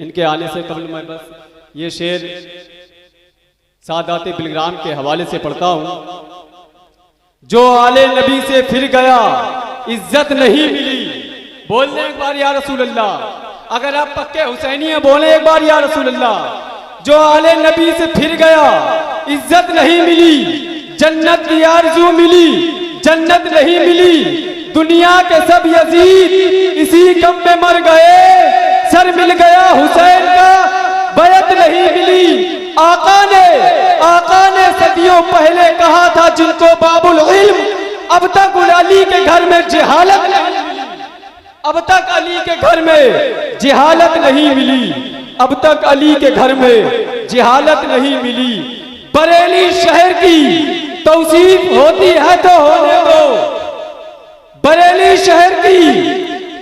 इनके आने से कबल मैं बस ये शेर सादात बिलग्राम के हवाले से पढ़ता हूँ। जो आले नबी से फिर गया इज्जत नहीं मिली। बोलने एक बार या रसूल अल्लाह। अगर आप पक्के हुसैनी हैं बोले एक बार या रसूल अल्लाह। जो आले नबी से फिर गया इज्जत नहीं मिली। जन्नत की आरज़ू मिली जन्नत नहीं मिली। दुनिया के सब यजीद इसी गम में मर गए। सर मिल गया हुसैन का बैत नहीं मिली। आका ने सदियों पहले कहा था जिनको बाबुल इल्म। अब तक अली के घर में जहालत नहीं मिली। अब तक अली के घर में जहालत नहीं मिली। अब तक अली के घर में जहालत नहीं मिली। बरेली शहर की तौसीफ होती है तो होने दो। बरेली शहर की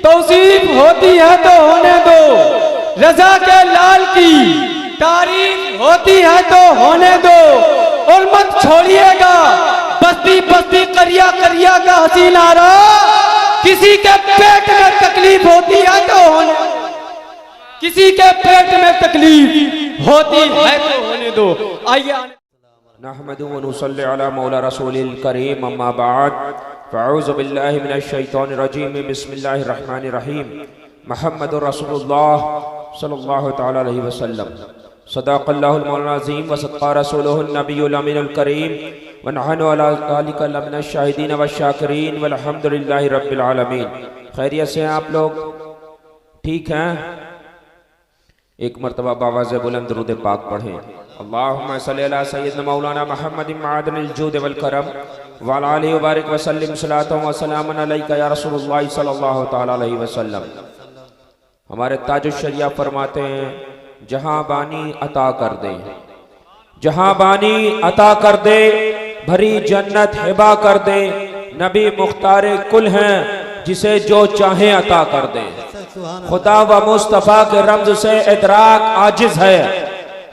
तौसीफ होती है तो होने दो। रजा के लाल की तारीफ होती है तो होने दो। और मत छोड़िएगा बस्ती बस्ती करिया करिया का हसी नारा। किसी के पेट में तकलीफ होती है तो होने दो। किसी के पेट में तकलीफ होती है तो होने दो। आइए नहमदु व नुसल्ली अला मौला रसूलिल करीम अम्मा बाद फ़अऊज़ु बिल्लाहि मिनश शैतानिर रजीम बिस्मिल्लाहिर रहमानिर रहीम। मुहम्मदुर रसूलुल्लाह सल्लल्लाहु तआला अलैहि वसल्लम सदक़ल्लाहुल मौलाना अज़ीम व सद्क़ा रसूलुहुन नबियुल अमीनुल करीम व नहनु अला ज़ालिका लमिनश शाहिदीन व शाकिरीन वल्हम्दुलिल्लाहि रब्बिल आलमीन। खैरियत से आप लोग ठीक हैं? एक मरतबा बावाज़ बुलंद दुरूद पाक पढ़ें। अल्लाहुम्मा सल्लि अला सय्यिदना मौलाना मुहम्मदिन मअदनिल जूद वल करम व अला आलिहि व बारिक व सल्लिम सलातन व सलामन अलैका या रसूलुल्लाह सल्लल्लाहु तआला अलैहि वसल्लम। हमारे ताजुश शरिया फरमाते हैं जहां बानी अता कर दे, जहां बानी अता कर दे, भरी जन्नत हिबा कर दे। नबी मुख्तारे कुल हैं जिसे जो चाहे अता कर दे। खुदा व मुस्तफ़ा के रम्ज से इदराक आजिज है।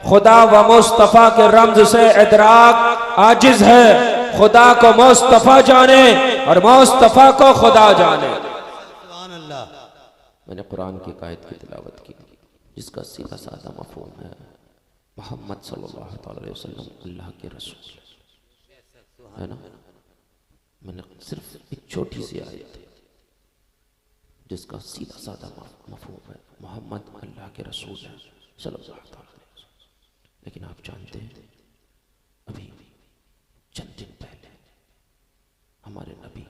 खुदा व मुस्तफ़ा के रम्ज से इदराक आजिज है। खुदा को मुस्तफ़ा जाने और मुस्तफ़ा को खुदा जाने। मैंने कुरान की कायद की तिलावत की जिसका सीधा साधा मफ़हूम है मोहम्मद सल्लल्लाहु अलैहि वसल्लम अल्लाह के रसूल है ना। मैंने सिर्फ एक छोटी सी आयत जिसका सीधा साधा मफ़हूम है मोहम्मद अल्लाह के रसूल है सल्लल्लाहु अलैहि वसल्म। लेकिन आप जानते हैं अभी चंद दिन पहले हमारे नबी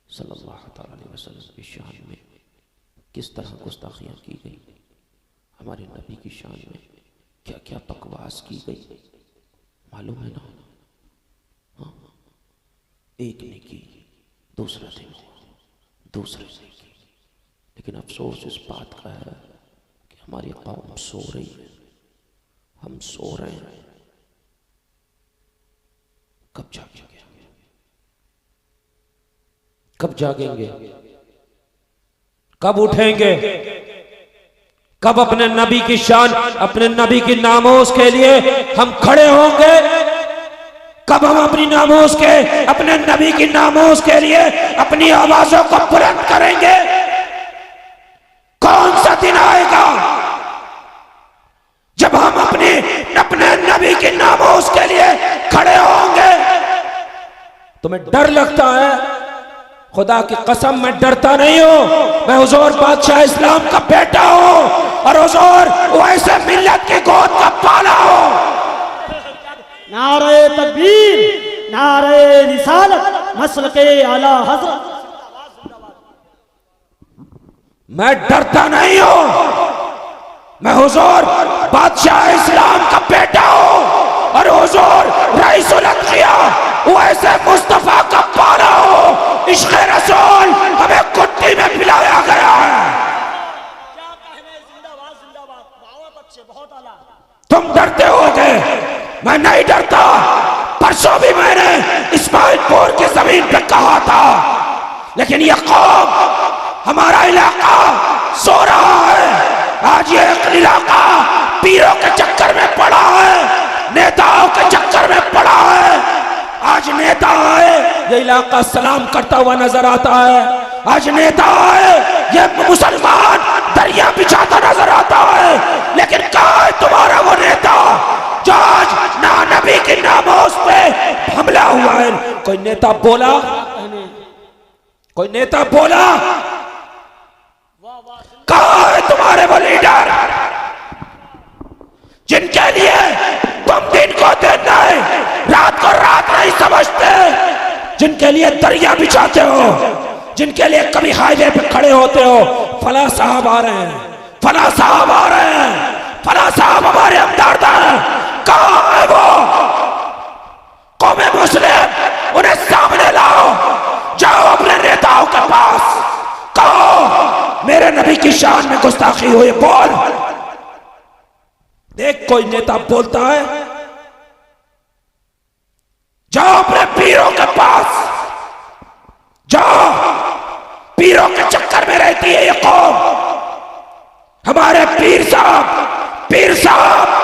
सल्लल्लाहु अलैहि वसल्लम की शान में किस तरह गुस्ताखियाँ की गई। हमारे नबी की शान में क्या क्या बकवास की गई मालूम है ना। हाँ, एक ने की दूसरा दिन दूसरे ने की। लेकिन अफसोस इस बात का है कि हमारी कौम सो रही है, हम सो रहे हैं। कब जागेंगे? कब जागेंगे? कब उठेंगे? कब अपने नबी की शान, अपने नबी की नामोस के लिए हम खड़े होंगे? कब हम अपनी नामोस के, अपने नबी की नामोस के लिए अपनी आवाजों को बुलंद करेंगे? कौन सा दिन आएगा जब हम अपने नबी की नामोस के लिए खड़े होंगे? तुम्हें डर लगता है? खुदा की कसम मैं डरता नहीं हूं। मैं हुजूर बादशाह इस्लाम का बेटा हूं और हुजूर वैसे मिल्लत की गोद का पाला हूं। नारे तकबीर, नारे रिसालत, मसलके आला हज़रत। मैं डरता नहीं हूं। मैं हुजूर बादशाह इस्लाम का बेटा हूं और हुजूर रईसुल अंबिया वैसे मुस्तफा का पाला हूं। इश्क़ रसूल हमें कुट्टी में पिलाया गया है। तुम डरते होगे, मैं नहीं डरता। परसों भी मैंने इस्माइलपुर की जमीन पे कहा था, लेकिन यह कौम, हमारा इलाका सो रहा है। आज ये इलाका पीरों के चक्कर में पड़ा है, नेताओं के चक्कर में पड़ा है। आज नेता आए ये इलाका सलाम करता हुआ नजर आता है। आज नेता आए ये मुसलमान दरिया बिछाता नजर आता है। कोई नेता बोला, कोई नेता बोला? कहाँ है तुम्हारे वो लीडर जिनके लिए तुम दिन को दिन नहीं, रात को रात नहीं समझते, जिनके लिए दरिया बिछाते हो, जिनके लिए कभी हाईवे पे खड़े होते हो, फला साहब आ रहे हैं, फला साहब आ रहे हैं, फला साहब हमारे हमदर्द हैं, कहाँ है वो? कौमे मुस्लिम उन्हें सामने लाओ, जाओ अपने नेताओं के पास, कहो मेरे नबी की शान में गुस्ताखी हुई, बोल। देख कोई नेता बोलता है, जाओ अपने पीरों के पास, जाओ, पीरों के चक्कर में रहती है ये कौम। हमारे पीर साहब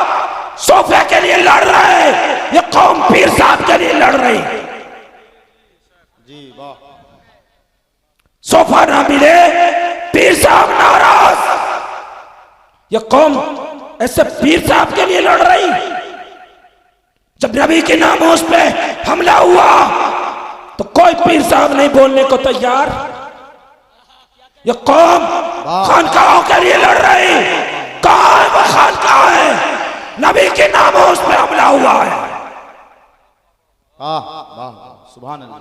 सोफे के लिए लड़ रहे हैं, ये कौम पीर साहब के लिए लड़ रही। जी वाह। सोफा ना मिले, पीर साहब नाराज, ये कौम ऐसे पीर साहब के लिए लड़ रही। जब नबी के नामोस पे हमला हुआ तो कोई पीर साहब नहीं बोलने को तैयार। ये कौम खानकाहों के लिए लड़ रही। कहाँ है वो खानकाह है? नबी के नामोस पे हमला हुआ है। वाह सुभान अल्लाह।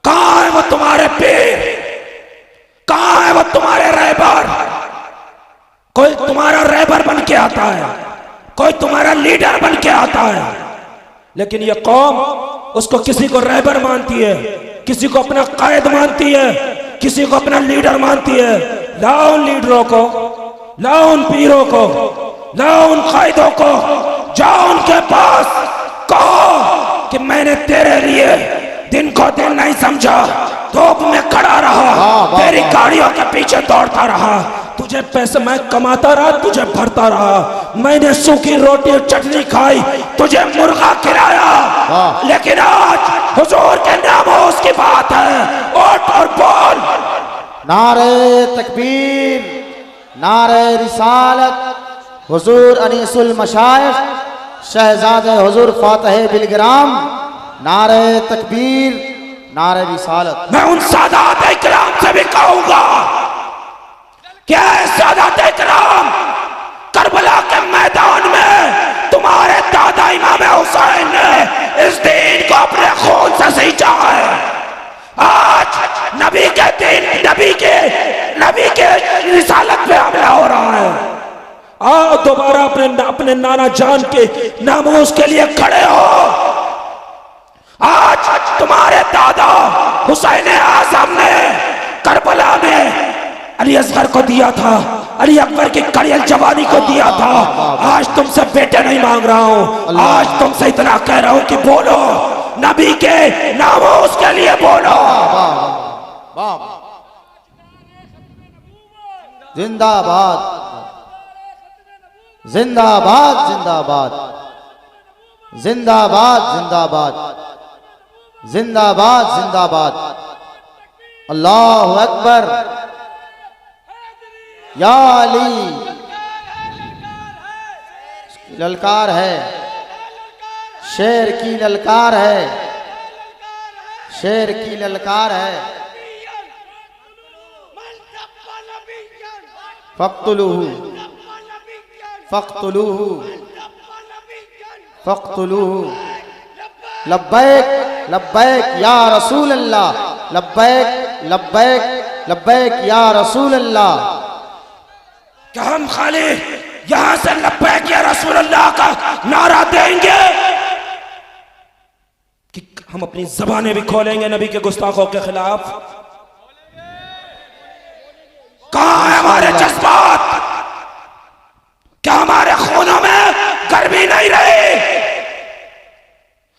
कहाँ है वो तुम्हारे पीर? कहाँ है वो तुम्हारे रहबर? कोई तुम्हारा रहबर बन के आता है, कोई तुम्हारा लीडर बन के आता है, लेकिन ये कौम उसको किसी को रहबर मानती है, किसी को अपना कायद मानती है, किसी को अपना लीडर मानती है। लाओ उन लीडरों को, लाओ उन पीरों को, लाओ उन कायदों को, जाओ उनके पास, कहो कि मैंने तेरे लिए दिन को दिन नहीं समझा, धूप में खड़ा रहा, तेरी गाड़ियों के पीछे दौड़ता रहा, तुझे पैसे मैं कमाता रहा, तुझे भरता रहा, मैंने सूखी रोटी और चटनी खाई, तुझे मुर्गा खिलाया, लेकिन आज हुजूर के नामोस की बात है, उठ और बोल। नारे तकबीर, नारे रिसालत, हुजूर अनीसुल मशाइख शहजादे हुजूर फातह बिलग्राम, नारे तकबीर, नारे रिसालत। मैं उन सादात इकराम से भी कहूंगा, क्या है सादात इकराम? करबला के मैदान में तुम्हारे दादा इमाम हुसैन ने इस दीन को अपने खून से सींचा है। आज नबी के दिन, नबी के रिसालत पे हमला हो रहा है। आओ दोबारा अपने नाना जान के नामोस के लिए खड़े हो। आज तुम्हारे दादा हुसैन आजम ने करबला में अली असगर को दिया था, अली अकबर की कड़ियल जवानी को दिया था। आज तुमसे बेटे नहीं मांग रहा हूं, आज तुमसे इतना कह रहा हूं कि बोलो, नबी के नामोस के लिए बोलो। जिंदाबाद जिंदाबाद जिंदाबाद जिंदाबाद जिंदाबाद जिंदाबाद जिंदाबाद। अल्लाहु अकबर। या अली, ललकार है, शेर की ललकार है, शेर की ललकार है। फक्तुलूहु फक्तुलूहु फक्तुलूहु। लब्बैक लब्बैक या रसूल अल्लाह, लब्बैक लब्बैक लब्बैक या रसूल अल्लाह। क्या हम खाली यहां से लब्बैक या रसूल अल्लाह का नारा देंगे कि हम अपनी जबानें भी खोलेंगे नबी के गुस्ताखों के खिलाफ? कहां है हमारे जज्बात? क्या हमारे खूनों में गर्मी नहीं रही?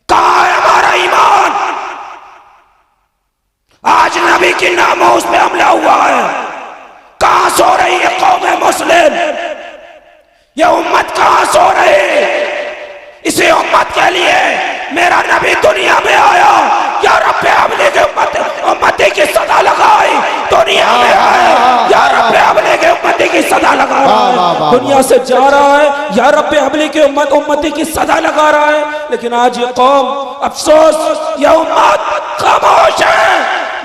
कहां है हमारा ईमान? आज नबी की नामोस पे हमला हुआ है। कहां सो रही है कौम मुस्लिम? ये उम्मत कहां सो रही है? इसी उम्मत के लिए मेरा नबी दुनिया में आया। या रब्बे हमले के उम्मती की सदा लगाई, दुनिया में आया। या रब्बे हमले के उम्मती की सदा लगा रहा है, दुनिया से जा रहा है। या रब्बे हमले के उम्मती की सदा लगा रहा है। लेकिन आज ये कौम, अफसोस, ये उम्मत खामोश हैं।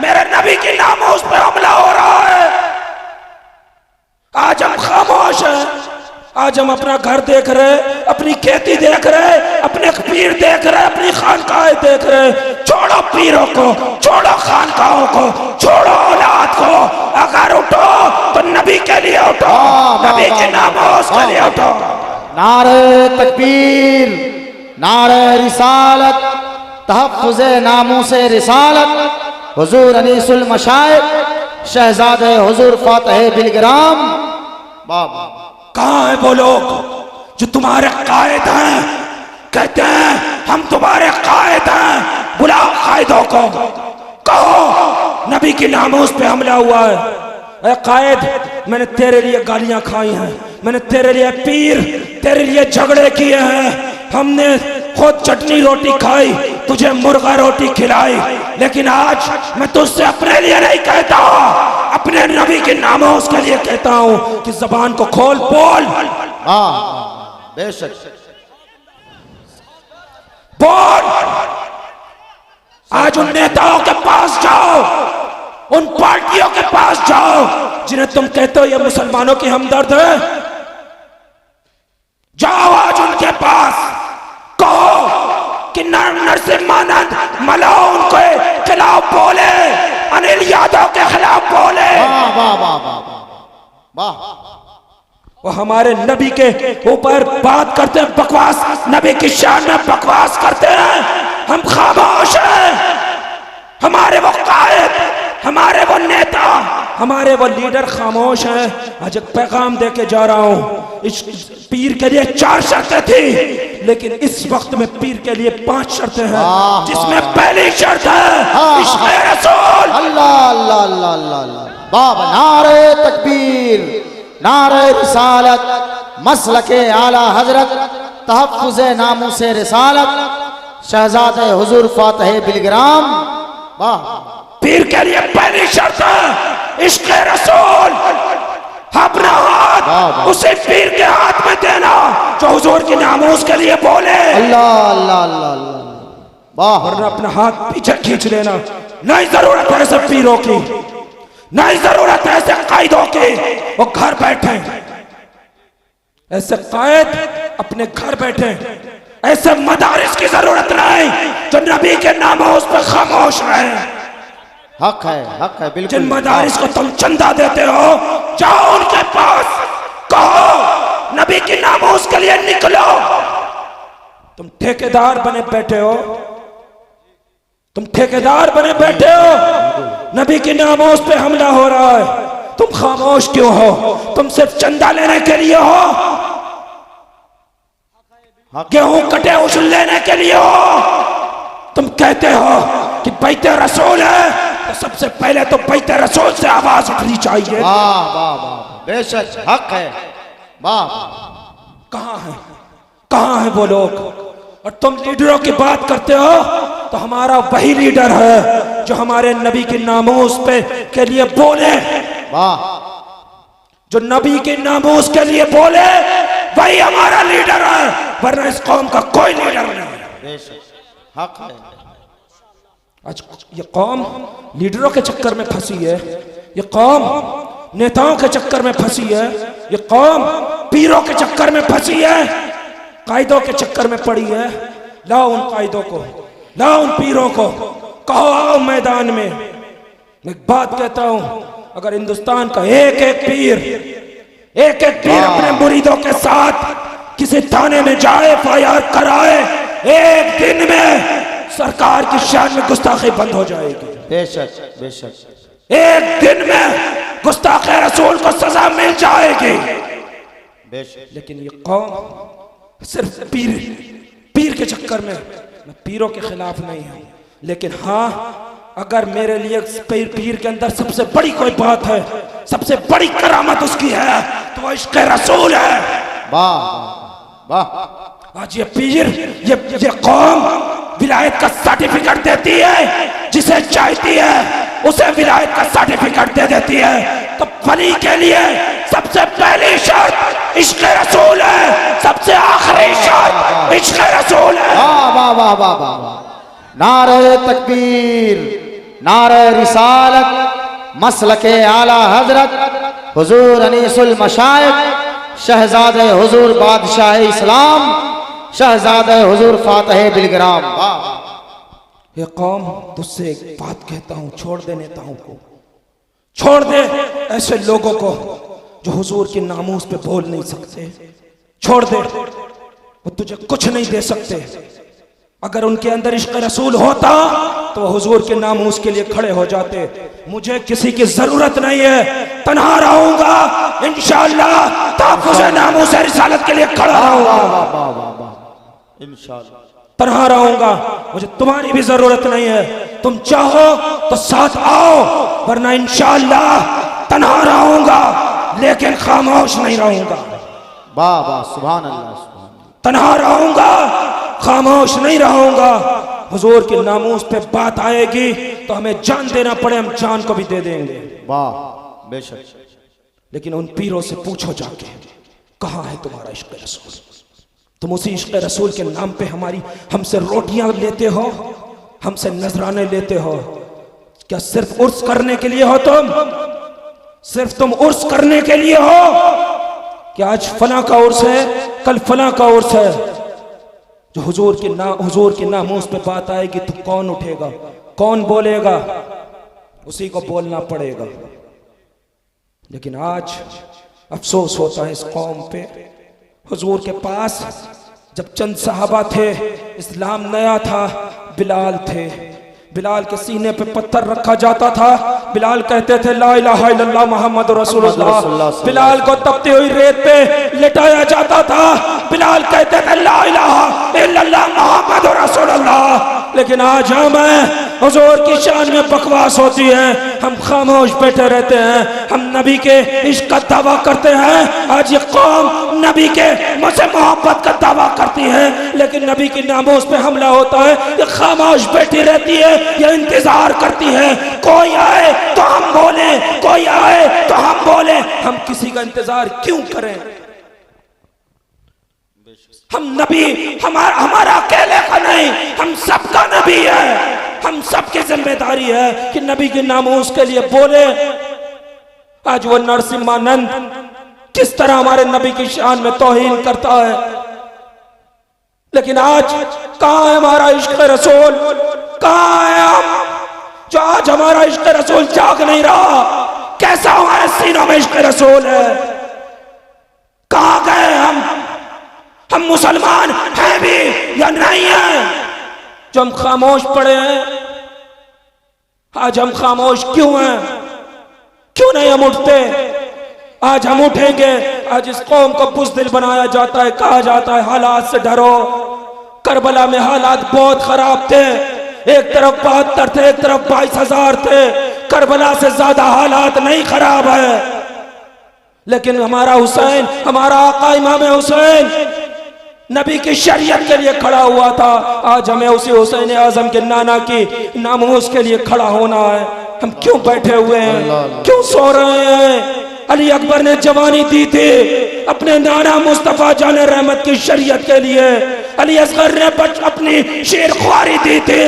मेरे नबी की नामोस पे हमला हो रहा है। आज हम खामोश हैं। आज हम अपना घर देख रहे, अपनी खेती देख रहे, अपने पीर देख रहे, अपनी खानकाहें देख रहे। छोड़ो पीरों को, छोड़ो खानकाहों को, छोड़ो औलाद को। अगर उठो तो नबी के लिए उठो, नबी के नामोस के लिए उठो। नारे तकबीर, नारे रिसालत, तहफ़्फ़ुज़े नामूसे रिसालत, हुजूर अनीसुल मशाइख शहजादे हुजूर फातिह बिलग्राम। बाबा कहाँ है वो लोग जो तुम्हारे कायद हैं? कहते हैं हम तुम्हारे कायद हैं। बुलाओ कायदों को, कहो नबी की नामोस पे हमला हुआ है। ए कायद, मैंने तेरे लिए गालियां खाई हैं, मैंने तेरे लिए पीर, तेरे लिए झगड़े किए हैं। हमने खुद चटनी रोटी खाई, तुझे मुर्गा रोटी खिलाई, लेकिन आज मैं तुझसे अपने लिए नहीं कहता, अपने नबी के नामोस के लिए कहता हूं कि जबान को खोल, बोल। हाँ बेशक बोल। आज उन नेताओं के पास जाओ, उन पार्टियों के पास जाओ जिन्हें तुम कहते हो ये मुसलमानों की हमदर्द है। जाओ आज उनके पास, कहो कि नरसिम्हानंद मलाओ उनके खिलाफ बोले, अनिल यादव के खिलाफ बोले। वाह वाह वाह वाह वाह। वो हमारे नबी के ऊपर बात करते हैं, बकवास, नबी की शान में बकवास करते हैं। हम खामोश हैं। हमारे वो कायद, हमारे वो नेता, हमारे वो लीडर खामोश हैं। आज एक पैगाम दे के जा रहा हूं। इस पीर के लिए 4 शर्तें थी, लेकिन इस वक्त में पीर के लिए 5 शर्तें हैं, जिसमें पहली शर्त है इश्क़ रसूल। अल्लाह अल्लाह अल्लाह अल्लाह। बाबा नारे तकबीर, नारे रिसालत, मसलके आला हजरत, तहफ़्फ़ुज़े नामूसे रिसालत शहजादे हुजूर फातिह बिलग्राम। वाह। पीर के लिए पहली शर्त है इश्क़ रसूल। अपना हाथ उसे पीर के हाथ में देना जो हुजूर की नामोस के लिए बोले। अल्लाह अल्लाह अल्लाह अल्लाह। वाह। वरना अपना हाथ पीछे खींच लेना। नहीं जरूरत है ऐसे पीरों की, नहीं जरूरत है ऐसे कायदों की। वो घर बैठे, ऐसे कायद अपने घर बैठे। ऐसे मदारिस की जरूरत नहीं जो नबी के नामोस पे खामोश रहे। हक है बिल्कुल। जिन मदारिस को तुम चंदा देते हो, जाओ उनके पास, कहो नबी की नामोस के लिए निकलो। तुम ठेकेदार बने बैठे हो, तुम ठेकेदार बने बैठे हो। नबी की नामोस पे हमला हो रहा है, तुम खामोश क्यों हो? तुम सिर्फ चंदा लेने के लिए हो, गेहूं कटे उछल लेने के लिए हो। तुम कहते हो कि बैते रसूल है, तो सबसे पहले तो बैते रसूल से आवाज उठनी चाहिए। वाह वाह वाह, बेशक हक है। वाह। कहाँ है वो लोग? और तुम लीडरों की बात करते हो तो हमारा वही लीडर है जो हमारे नबी की नामोस पे के लिए बोले। वाह। जो नबी के नामोस के लिए बोले वही हमारा लीडर है, वरना इस कौम का कोई लीडर नहीं। बेशक हक है। आज ये कौम लीडरों के चक्कर में फंसी है, ये कौम नेताओं के चक्कर में फंसी है, ये कौम पीरों के चक्कर में फंसी है, कायदों के चक्कर में पड़ी है। लाओ उन कायदों को, लाओ उन पीरों को, कहो आओ मैदान में। मैं एक बात कहता हूं, अगर हिंदुस्तान का एक एक पीर अपने मुरीदों के साथ किसी थाने में जाए, FIR कराए, एक दिन में सरकार की शान में गुस्ताखी बंद हो जाएगी। बेशक बेशक। एक दिन में गुस्ताखे रसूल को सजा मिल जाएगी। बेशक। लेकिन ये कौम सिर्फ पीर के चक्कर में, मैं पीरों के खिलाफ नहीं हूं, लेकिन हाँ, अगर मेरे लिए पीर के अंदर सबसे बड़ी कोई बात है, सबसे बड़ी करामत उसकी है, तो वो इश्क़ रसूल है। वाह वाह। आज ये पीर, ये कौम विलायत का सर्टिफिकेट देती है, जिसे चाहती है उसे विलायत का सर्टिफिकेट दे देती है। तो वली के लिए सबसे पहली शर्त इश्क़ रसूल है, सबसे आखिरी शर्त इश्क़ रसूल है। वाह वाह वाह वाह वाह। नारे तकबीर, नारे रिसालत, मसलके आला हजरत हुजूर अनीसुल मशाइख शहजादे हुजूर बादशाह इस्लाम शहजादे हुजूर फातह बिलग्राम। ये कौम, तुझसे एक बात कहता हूं, छोड़ दे नेताओं को, छोड़ दे ऐसे लोगों को जो हुजूर के नामूस पे बोल नहीं सकते। छोड़ दे, वो तुझे कुछ नहीं दे सकते। अगर उनके अंदर इश्क रसूल होता तो हुजूर के नामूस के लिए खड़े हो जाते। मुझे किसी की जरूरत नहीं है, तन्हा रहूंगा इंशाअल्लाह, ताक़ुज़ नामूस रिसालत के लिए खड़ा रहूंगा इंशाअल्लाह, तन्हा रहूंगा। मुझे तुम्हारी भी जरूरत नहीं है, तुम चाहो तो साथ आओ, वरना इंशाअल्लाह तन्हा रहूंगा लेकिन खामोश नहीं रहूंगा। वाह वाह, सुभान अल्लाह, सुभान अल्लाह। तन्हा रहूंगा, खामोश नहीं रहूंगा। हुजूर के नामूस पे बात आएगी तो हमें जान देना पड़े, हम जान को भी दे देंगे। वाह, बेशक। लेकिन उन पीरों से पूछो जाके, कहाँ है तुम्हारा इश्क रसूल? तुम उसी इश्क रसूल के नाम पे हमसे रोटियां लेते हो, हमसे नजराने लेते हो। क्या सिर्फ उर्स करने के लिए हो तुम? सिर्फ तुम उर्स करने के लिए हो कि आज फला का उर्स है, कल फला का उर्स है। जो हुजूर के नामूस पे बात आएगी तो कौन उठेगा, कौन बोलेगा? उसी को बोलना पड़ेगा। लेकिन आज अफसोस होता है इस कौम पे। हुजूर के पास जब चंद सहाबा थे, इस्लाम नया था, बिलाल थे। बिलाल के सीने पे पत्थर रखा जाता था, बिलाल कहते थे ला इलाहा इल्लल्लाह मुहम्मद रसूलुल्लाह। बिलाल को तपती हुई रेत पे लेटाया जाता था, बिलाल कहते थे ला इलाहा इल्लल्लाह मुहम्मद रसूलुल्लाह। लेकिन आज हमें हुजूर की शान में बकवास होती है, हम खामोश बैठे रहते हैं, हम नबी के इश्क का दावा करते हैं। आज ये कौम नबी के मुझसे मोहब्बत का दावा करती है, लेकिन नबी की नामोस पे हमला होता है, ये खामोश बैठी रहती है, ये इंतजार करती है कोई आए तो हम बोले, कोई आए तो हम बोले। हम किसी का इंतजार क्यों करें? हम नबी हमारा अकेले का नहीं, हम सबका नबी है, हम सबकी जिम्मेदारी है कि नबी के नामोस के लिए बोले। आज वो नरसिम्हानंद किस तरह हमारे नबी की शान में तौहीन करता है, लेकिन आज कहां है हमारा इश्क रसूल? कहां है हम जो आज हमारा इश्क रसूल जाग नहीं रहा? कैसा हमारे सीनों में इश्क रसूल है? कहां गए हम मुसलमान हैं भी या नहीं है जो हम खामोश पड़े हैं? आज हम खामोश क्यों हैं? क्यों नहीं हम उठते? आज हम उठेंगे। आज इस कौम को बुज़दिल बनाया जाता है, कहा जाता है हालात से डरो। करबला में हालात बहुत खराब थे, एक तरफ 72 थे, एक तरफ 22,000 थे। करबला से ज्यादा हालात नहीं खराब है, लेकिन हमारा हुसैन, हमारा आका इमाम हुसैन नबी की शरीयत के लिए खड़ा हुआ था। आज हमें उसी हुसैन आजम के नाना की नामूस के लिए खड़ा होना है। हम क्यों बैठे हुए हैं, क्यों सो रहे हैं? अली अकबर ने जवानी दी थी अपने नाना मुस्तफा जान रहमत की शरीयत के लिए। अली असगर ने अपनी शेर ख्वारी दी थी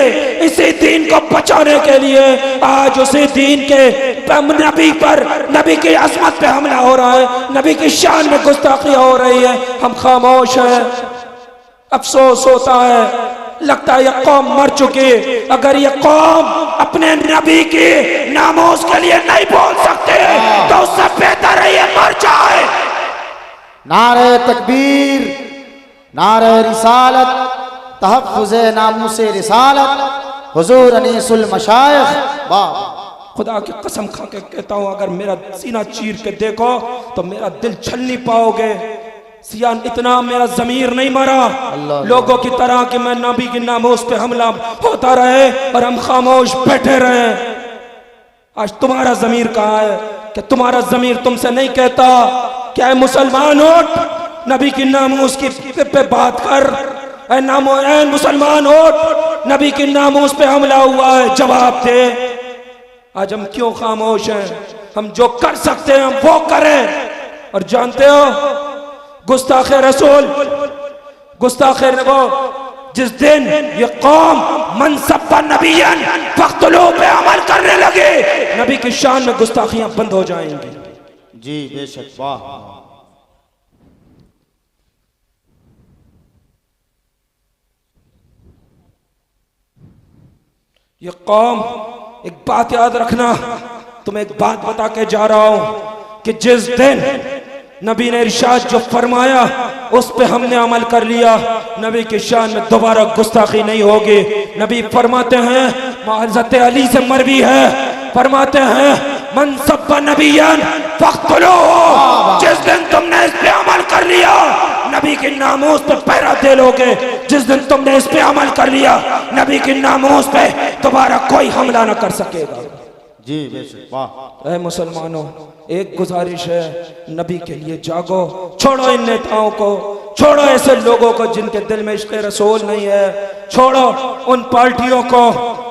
इसी दीन को बचाने के लिए। आज उसी दीन के नबी पर, नबी की अजमत पे हमला हो रहा है, नबी की शान में गुस्ताखी हो रही है, हम खामोश हैं। अफसोस होता है, लगता है यह कौम मर चुकी। अगर ये कौम अपने नबी की नामोस के लिए नहीं बोल सकते तो उससे बेहतर है ये मर जाए। नारे तकबीर, नारे रिसालत, तहफ़्फ़ुज़े नामूसे रिसालत हुजूर अनीसुल मशाइख़। वाह, खुदा की कसम खा के कहता हूं, अगर मेरा सीना चीर के देखो तो मेरा दिल छल नहीं पाओगे। सियान इतना मेरा जमीर नहीं मरा लोगों की तरह कि मैं नबी की नामोस पे हमला होता रहे और हम खामोश बैठे रहे। आज तुम्हारा जमीर कहाँ है? कि तुम्हारा जमीर तुमसे नहीं कहता क्या है मुसलमान उठ, नबी की नामोस की पे बात कर। ऐ मुसलमान उठ, नबी की नामोस पे हमला हुआ है, जवाब दे। आज हम क्यों खामोश हैं? हम जो कर सकते हैं हम वो करें। और जानते हो गुस्ताखे रसूल, गुस्ताखे वो जिस दिन ये कौम मनसब नबीयन फख्तुलू पे अमल करने लगे, नबी की शान में गुस्ताखियां बंद हो जाएंगी। जी बेशक, वाह। ये कौम, एक बात याद रखना, तुम्हें एक बात बता के जा रहा हूं कि जिस दिन नबी ने इरशाद जो फरमाया उस पे हमने अमल कर लिया, नबी की शान में दोबारा गुस्ताखी नहीं होगी। नबी फरमाते हैं, हज़रत अली से मरवी है, फरमाते हैं मनसब नबीयन फख्तुलू, जिस दिन तुमने इस पे अमल कर लिया नबी की नामूस पे पहरा दे लोगे, जिस दिन तुमने इस पे अमल कर लिया नबी की नामूस पे दोबारा कोई हमला ना कर सकेगा। जी बेशक, वाह। ऐ मुसलमानों, एक गुजारिश है, नबी के लिए जागो, छोड़ो इन नेताओं को, छोड़ो ऐसे लोगों को जिनके दिल में इश्क़ रसूल नहीं है, छोड़ो उन पार्टियों को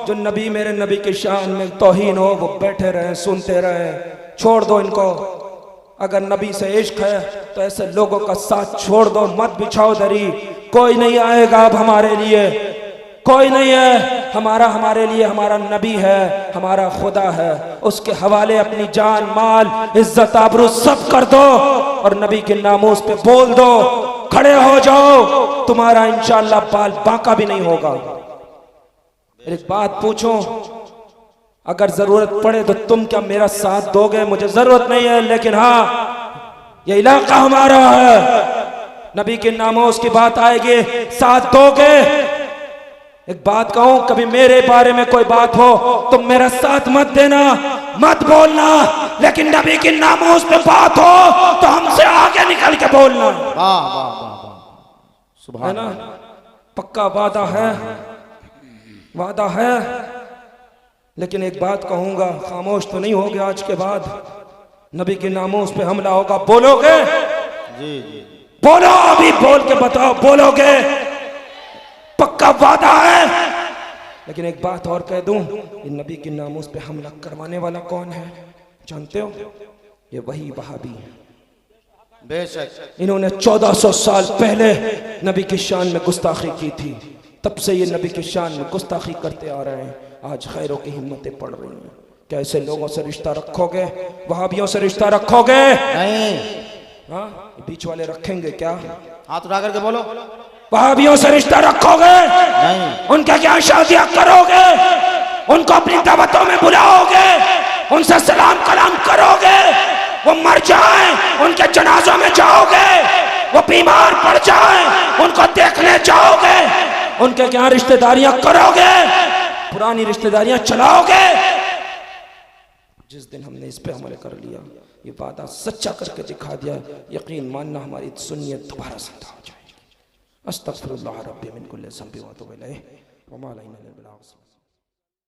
जो नबी मेरे नबी की शान में तौहीन हो वो बैठे रहे सुनते रहे, छोड़ दो इनको। अगर नबी से इश्क है तो ऐसे लोगों का साथ छोड़ दो, मत बिछाओ दरी। कोई नहीं आएगा अब हमारे लिए, कोई नहीं है हमारे लिए हमारा नबी है, हमारा खुदा है, उसके हवाले अपनी जान माल इज्जत आबरू सब कर दो और नबी के नामूस पे बोल दो, खड़े हो जाओ, तुम्हारा इंशाअल्लाह बाल बांका भी नहीं होगा। एक बात पूछो, अगर जरूरत पड़े तो तुम क्या मेरा साथ दोगे? मुझे जरूरत नहीं है, लेकिन हाँ ये इलाका हमारा है, नबी के नामों की बात आएगी, साथ दोगे? एक बात कहूं, कभी मेरे बारे में कोई बात हो तुम मेरा साथ मत देना, मत बोलना, लेकिन नबी के नामों पे बात हो तो हमसे आगे निकल के बोलना। वाह वाह वाह वाह, सुभान है ना? पक्का वादा है। लेकिन एक बात कहूंगा, खामोश तो नहीं होगे आज के बाद, नबी के नामों पे हमला होगा, बोलोगे? जी जी, बोलो, अभी बोल के बताओ, बोलोगे? पक्का वादा है। लेकिन एक बात और कह दूं, ये नबी के नामों पे हमला करवाने वाला कौन है जानते हो? ये वही वहाबी है। बेशक, इन्होंने 1400 साल पहले नबी की शान में गुस्ताखी की थी, तब से ये नबी की शान में गुस्ताखी करते आ रहे हैं। आज खैरों की हिम्मतें पड़ रही हैं। क्या ऐसे लोगों से रिश्ता रखोगे? वहाबियों से रिश्ता रखोगे? नहीं। हाँ, बीच वाले रखेंगे क्या? हाथ उठा करके बोलो। वहाबियों से रिश्ता रखोगे? नहीं। उनका क्या शादियां करोगे? उनको अपनी दावतों में बुलाओगे? उनसे सलाम कलाम करोगे? वो मर जाएं, उनके जनाजों में जाओगे? वो बीमार पड़ जाएं, उनको देखने जाओगे? उनके क्या रिश्तेदारियां करोगे? पुरानी रिश्तेदारियां चलाओगे? जिस दिन हमने इस पे अमल कर लिया, ये वादा सच्चा करके दिखा दिया, यकीन मानना हमारी सुन्नियत दोबारा जिंदा हो जाएगी। अस्तगफिरुल्लाह रब्बी मिन कुल्ली ज़ंबि व अतूबु इलैह व मा अलैना इल्ला अल बलाग।